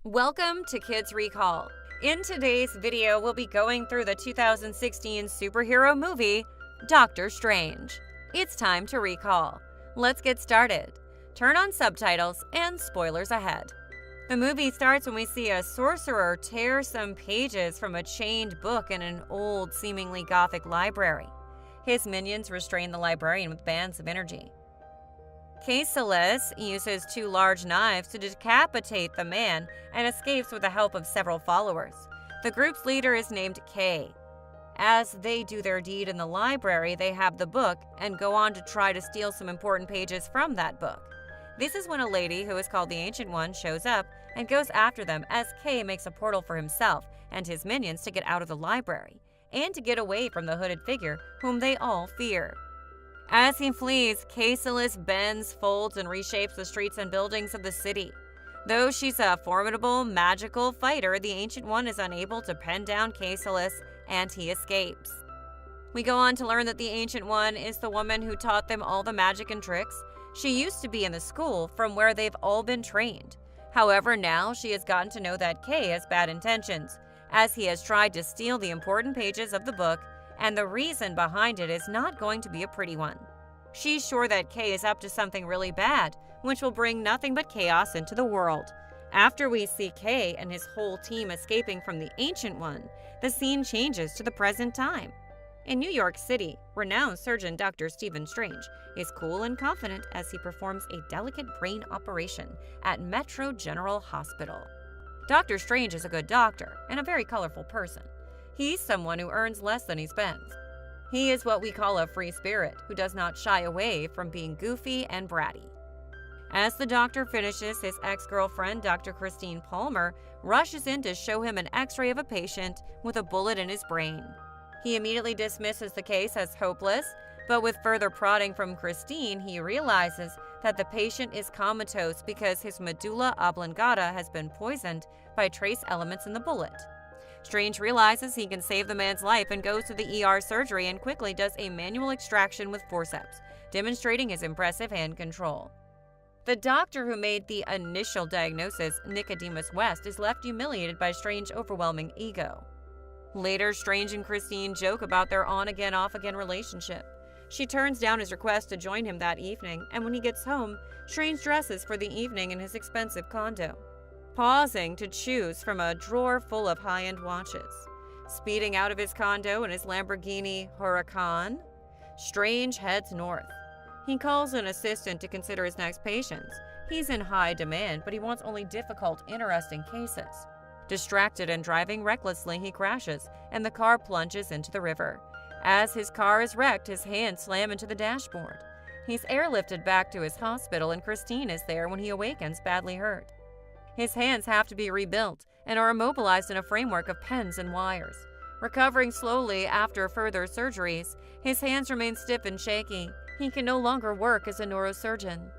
Welcome to Kids Recall. In today's video, we'll be going through the 2016 superhero movie, Doctor Strange. It's time to recall. Let's get started. Turn on subtitles and spoilers ahead. The movie starts when we see a sorcerer tear some pages from a chained book in an old, seemingly gothic library. His minions restrain the librarian with bands of energy. Caecilius uses two large knives to decapitate the man and escapes with the help of several followers. The group's leader is named Kay. As they do their deed in the library, they have the book and go on to try to steal some important pages from that book. This is when a lady who is called the Ancient One shows up and goes after them as Kay makes a portal for himself and his minions to get out of the library and to get away from the hooded figure whom they all fear. As he flees, Caecilius bends, folds, and reshapes the streets and buildings of the city. Though she's a formidable, magical fighter, the Ancient One is unable to pen down Caecilius, and he escapes. We go on to learn that the Ancient One is the woman who taught them all the magic and tricks. She used to be in the school from where they've all been trained. However, now she has gotten to know that Kay has bad intentions, as he has tried to steal the important pages of the book, and the reason behind it is not going to be a pretty one. She's sure that Kay is up to something really bad, which will bring nothing but chaos into the world. After we see Kay and his whole team escaping from the Ancient One, the scene changes to the present time. In New York City, renowned surgeon Dr. Stephen Strange is cool and confident as he performs a delicate brain operation at Metro General Hospital. Dr. Strange is a good doctor and a very colorful person. He's someone who earns less than he spends. He is what we call a free spirit, who does not shy away from being goofy and bratty. As the doctor finishes, his ex-girlfriend, Dr. Christine Palmer, rushes in to show him an x-ray of a patient with a bullet in his brain. He immediately dismisses the case as hopeless, but with further prodding from Christine, he realizes that the patient is comatose because his medulla oblongata has been poisoned by trace elements in the bullet. Strange realizes he can save the man's life and goes to the ER surgery and quickly does a manual extraction with forceps, demonstrating his impressive hand control. The doctor who made the initial diagnosis, Nicodemus West, is left humiliated by Strange's overwhelming ego. Later, Strange and Christine joke about their on-again, off-again relationship. She turns down his request to join him that evening, and when he gets home, Strange dresses for the evening in his expensive condo, pausing to choose from a drawer full of high-end watches. Speeding out of his condo in his Lamborghini Huracan, Strange heads north. He calls an assistant to consider his next patients. He's in high demand, but he wants only difficult, interesting cases. Distracted and driving recklessly, he crashes, and the car plunges into the river. As his car is wrecked, his hands slam into the dashboard. He's airlifted back to his hospital, and Christine is there when he awakens badly hurt. His hands have to be rebuilt and are immobilized in a framework of pens and wires. Recovering slowly after further surgeries, his hands remain stiff and shaky. He can no longer work as a neurosurgeon.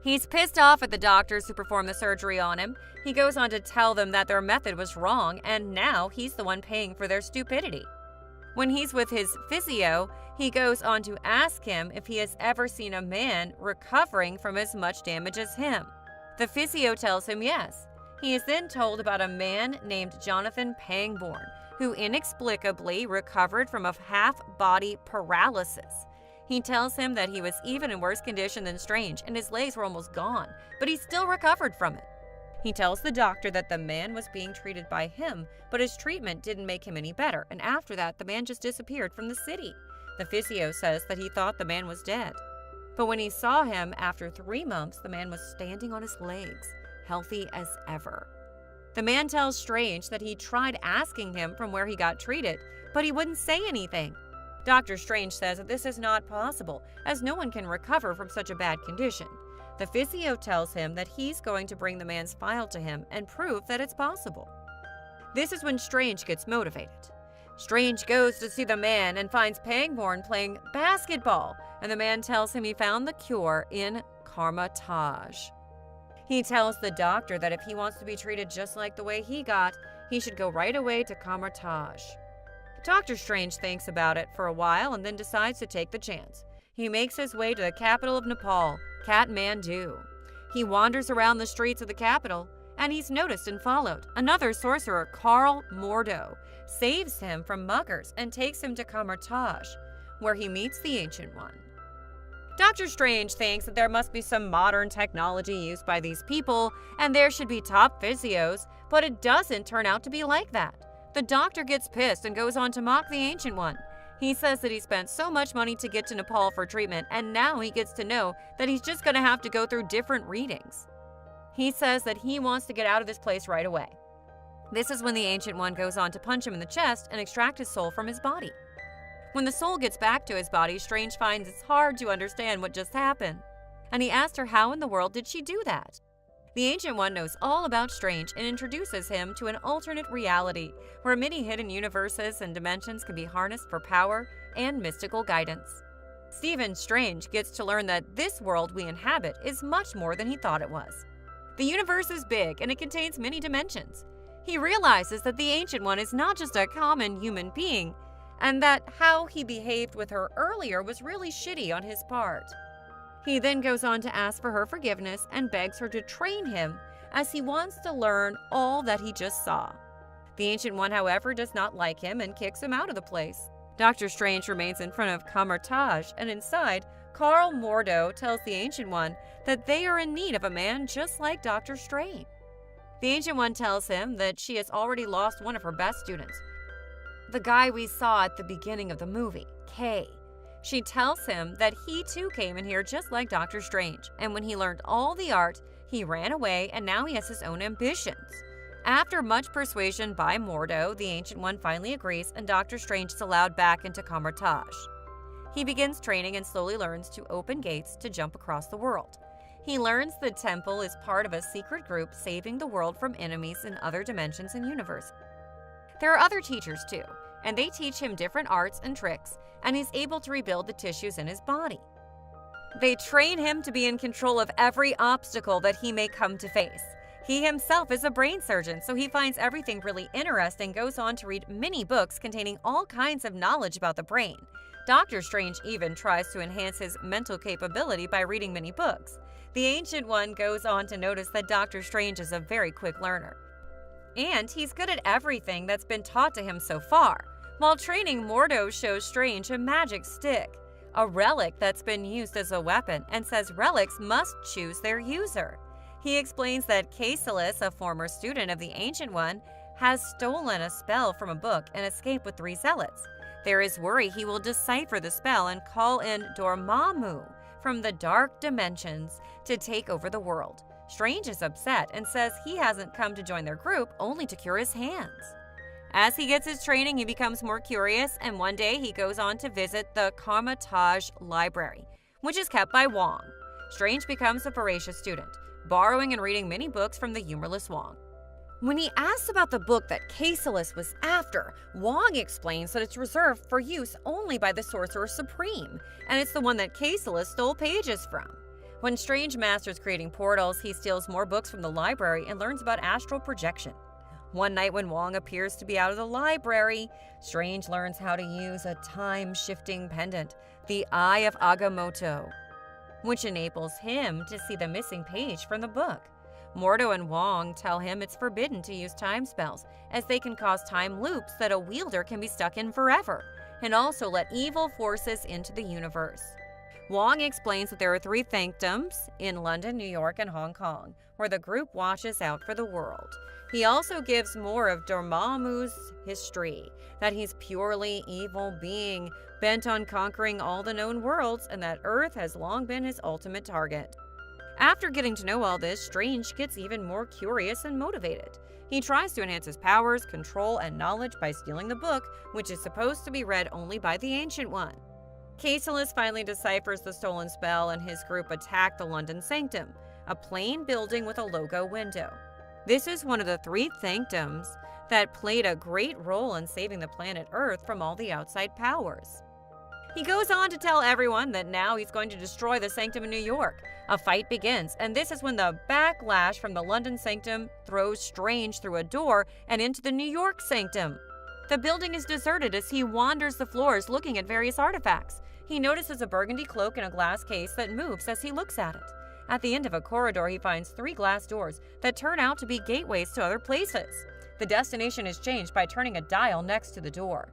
He's pissed off at the doctors who performed the surgery on him. He goes on to tell them that their method was wrong, and now he's the one paying for their stupidity. When he's with his physio, he goes on to ask him if he has ever seen a man recovering from as much damage as him. The physio tells him yes. He is then told about a man named Jonathan Pangborn, who inexplicably recovered from a half-body paralysis. He tells him that he was even in worse condition than Strange, and his legs were almost gone, but he still recovered from it. He tells the doctor that the man was being treated by him, but his treatment didn't make him any better, and after that, the man just disappeared from the city. The physio says that he thought the man was dead. But when he saw him after 3 months, the man was standing on his legs, healthy as ever. The man tells Strange that he tried asking him from where he got treated, but he wouldn't say anything. Dr. Strange says that this is not possible, as no one can recover from such a bad condition. The physio tells him that he's going to bring the man's file to him and prove that it's possible. This is when Strange gets motivated. Strange goes to see the man and finds Pangborn playing basketball, and the man tells him he found the cure in Kamar-Taj. He tells the doctor that if he wants to be treated just like the way he got, he should go right away to Kamar-Taj. Dr. Strange thinks about it for a while and then decides to take the chance. He makes his way to the capital of Nepal, Kathmandu. He wanders around the streets of the capital and he's noticed and followed. Another sorcerer, Karl Mordo, saves him from muggers and takes him to Kamar-Taj, where he meets the Ancient One. Doctor Strange thinks that there must be some modern technology used by these people, and there should be top physios, but it doesn't turn out to be like that. The doctor gets pissed and goes on to mock the Ancient One. He says that he spent so much money to get to Nepal for treatment, and now he gets to know that he's just going to have to go through different readings. He says that he wants to get out of this place right away. This is when the Ancient One goes on to punch him in the chest and extract his soul from his body. When the soul gets back to his body, Strange finds it's hard to understand what just happened, and he asks her how in the world did she do that. The Ancient One knows all about Strange and introduces him to an alternate reality where many hidden universes and dimensions can be harnessed for power and mystical guidance. Stephen Strange gets to learn that this world we inhabit is much more than he thought it was. The universe is big and it contains many dimensions. He realizes that the Ancient One is not just a common human being, and that how he behaved with her earlier was really shitty on his part. He then goes on to ask for her forgiveness and begs her to train him as he wants to learn all that he just saw. The Ancient One, however, does not like him and kicks him out of the place. Doctor Strange remains in front of Kamar-Taj, and inside, Karl Mordo tells the Ancient One that they are in need of a man just like Doctor Strange. The Ancient One tells him that she has already lost one of her best students, the guy we saw at the beginning of the movie, Kay. She tells him that he too came in here just like Doctor Strange, and when he learned all the art, he ran away and now he has his own ambitions. After much persuasion by Mordo, the Ancient One finally agrees and Doctor Strange is allowed back into Kamar-Taj. He begins training and slowly learns to open gates to jump across the world. He learns the temple is part of a secret group saving the world from enemies in other dimensions and universes. There are other teachers too, and they teach him different arts and tricks, and he's able to rebuild the tissues in his body. They train him to be in control of every obstacle that he may come to face. He himself is a brain surgeon, so he finds everything really interesting, goes on to read many books containing all kinds of knowledge about the brain. Doctor Strange even tries to enhance his mental capability by reading many books. The Ancient One goes on to notice that Doctor Strange is a very quick learner, and he's good at everything that's been taught to him so far. While training, Mordo shows Strange a magic stick, a relic that's been used as a weapon, and says relics must choose their user. He explains that Caecilius, a former student of the Ancient One, has stolen a spell from a book and escaped with 3 zealots. There is worry he will decipher the spell and call in Dormammu from the dark dimensions to take over the world. Strange is upset and says he hasn't come to join their group, only to cure his hands. As he gets his training, he becomes more curious, and one day he goes on to visit the Kamar-Taj library, which is kept by Wong. Strange becomes a voracious student, borrowing and reading many books from the humorless Wong. When he asks about the book that Caecilius was after, Wong explains that it's reserved for use only by the Sorcerer Supreme, and it's the one that Caecilius stole pages from. When Strange masters creating portals, he steals more books from the library and learns about astral projection. One night when Wong appears to be out of the library, Strange learns how to use a time-shifting pendant, the Eye of Agamotto, which enables him to see the missing page from the book. Mordo and Wong tell him it's forbidden to use time spells, as they can cause time loops that a wielder can be stuck in forever, and also let evil forces into the universe. Wong explains that there are 3 sanctums in London, New York, and Hong Kong, where the group watches out for the world. He also gives more of Dormammu's history, that he's purely evil being, bent on conquering all the known worlds, and that Earth has long been his ultimate target. After getting to know all this, Strange gets even more curious and motivated. He tries to enhance his powers, control, and knowledge by stealing the book, which is supposed to be read only by the Ancient One. Caecilius finally deciphers the stolen spell, and his group attack the London Sanctum, a plain building with a logo window. This is one of the 3 sanctums that played a great role in saving the planet Earth from all the outside powers. He goes on to tell everyone that now he's going to destroy the Sanctum in New York. A fight begins, and this is when the backlash from the London Sanctum throws Strange through a door and into the New York Sanctum. The building is deserted as he wanders the floors looking at various artifacts. He notices a burgundy cloak in a glass case that moves as he looks at it. At the end of a corridor, he finds 3 glass doors that turn out to be gateways to other places. The destination is changed by turning a dial next to the door.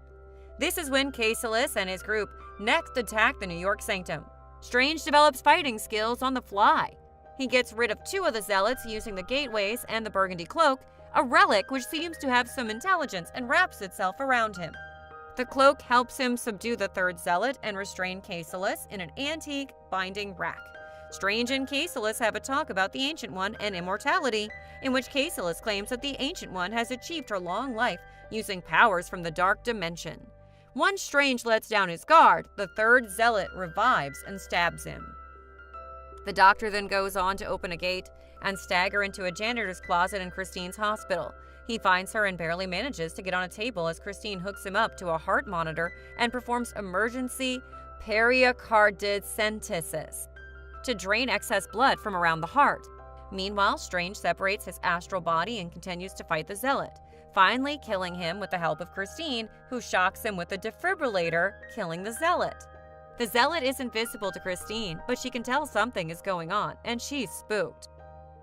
This is when Caecilius and his group next attack the New York Sanctum. Strange develops fighting skills on the fly. He gets rid of 2 of the zealots using the gateways and the burgundy cloak, a relic which seems to have some intelligence, and wraps itself around him. The cloak helps him subdue the 3rd zealot and restrain Caecilius in an antique binding rack. Strange and Caecilius have a talk about the Ancient One and immortality, in which Caecilius claims that the Ancient One has achieved her long life using powers from the dark dimension. Once Strange lets down his guard, the 3rd zealot revives and stabs him. The doctor then goes on to open a gate and stagger into a janitor's closet in Christine's hospital. He finds her and barely manages to get on a table as Christine hooks him up to a heart monitor and performs emergency periocardicentesis to drain excess blood from around the heart. Meanwhile, Strange separates his astral body and continues to fight the zealot, finally killing him with the help of Christine, who shocks him with a defibrillator, killing the zealot. The zealot isn't visible to Christine, but she can tell something is going on, and she's spooked.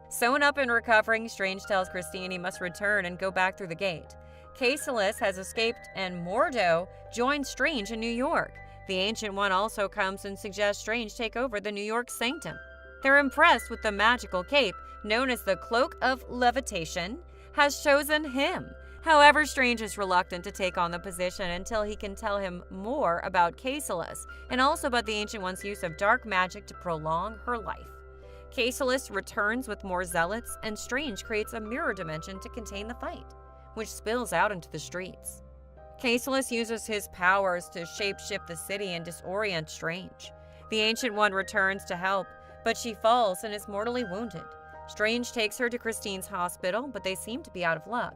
Sewn up and recovering, Strange tells Christine he must return and go back through the gate. Caecilius has escaped, and Mordo joins Strange in New York. The Ancient One also comes and suggests Strange take over the New York Sanctum. They're impressed with the magical cape, known as the Cloak of Levitation, has chosen him. However, Strange is reluctant to take on the position until he can tell him more about Caecilius, and also about the Ancient One's use of dark magic to prolong her life. Caecilius returns with more zealots, and Strange creates a mirror dimension to contain the fight, which spills out into the streets. Caecilius uses his powers to shapeshift the city and disorient Strange. The Ancient One returns to help, but she falls and is mortally wounded. Strange takes her to Christine's hospital, but they seem to be out of luck.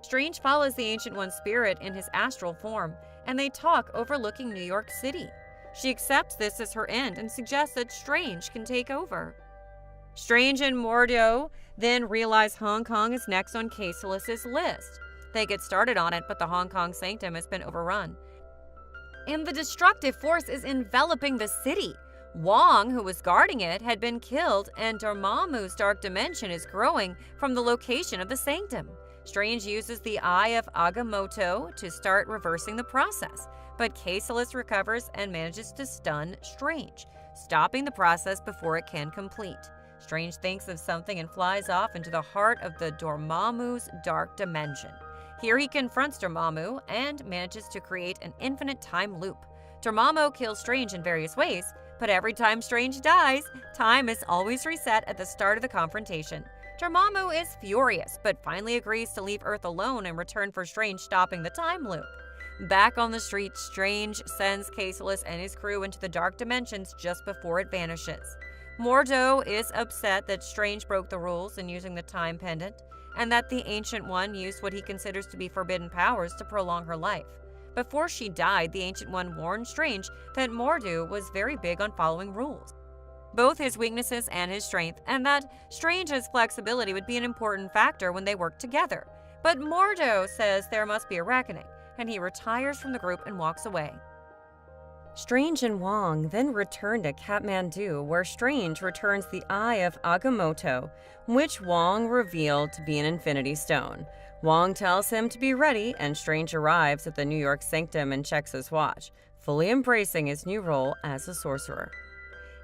Strange follows the Ancient One's spirit in his astral form, and they talk overlooking New York City. She accepts this as her end and suggests that Strange can take over. Strange and Mordo then realize Hong Kong is next on Caecilius' list. They get started on it, but the Hong Kong Sanctum has been overrun, and the destructive force is enveloping the city. Wong, who was guarding it, had been killed, and Dormammu's dark dimension is growing from the location of the Sanctum. Strange uses the Eye of Agamotto to start reversing the process, but Caecilius recovers and manages to stun Strange, stopping the process before it can complete. Strange thinks of something and flies off into the heart of the Dormammu's dark dimension. Here he confronts Dormammu and manages to create an infinite time loop. Dormammu kills Strange in various ways, but every time Strange dies, time is always reset at the start of the confrontation. Dormammu is furious, but finally agrees to leave Earth alone in return for Strange stopping the time loop. Back on the street, Strange sends Caecilius and his crew into the dark dimensions just before it vanishes. Mordo is upset that Strange broke the rules in using the time pendant, and that the Ancient One used what he considers to be forbidden powers to prolong her life. Before she died, the Ancient One warned Strange that Mordo was very big on following rules, both his weaknesses and his strength, and that Strange's flexibility would be an important factor when they worked together. But Mordo says there must be a reckoning, and he retires from the group and walks away. Strange and Wong then return to Kathmandu, where Strange returns the Eye of Agamotto, which Wong revealed to be an Infinity Stone. Wong tells him to be ready, and Strange arrives at the New York Sanctum and checks his watch, fully embracing his new role as a sorcerer.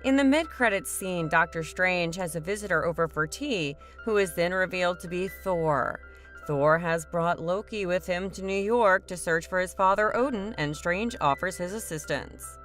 In the mid-credits scene, Doctor Strange has a visitor over for tea, who is then revealed to be Thor. Thor has brought Loki with him to New York to search for his father Odin, and Strange offers his assistance.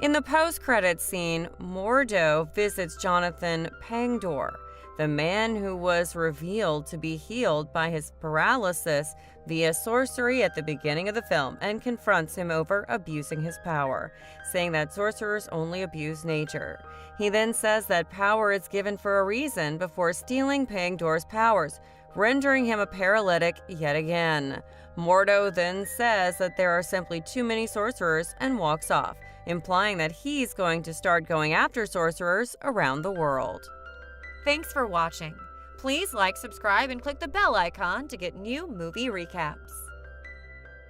In the post-credits scene, Mordo visits Jonathan Pangdor, the man who was revealed to be healed by his paralysis via sorcery at the beginning of the film, and confronts him over abusing his power, saying that sorcerers only abuse nature. He then says that power is given for a reason before stealing Pangdor's powers, rendering him a paralytic yet again. Mordo then says that there are simply too many sorcerers and walks off, implying that he's going to start going after sorcerers around the world. Thanks for watching. Please like, subscribe, and click the bell icon to get new movie recaps.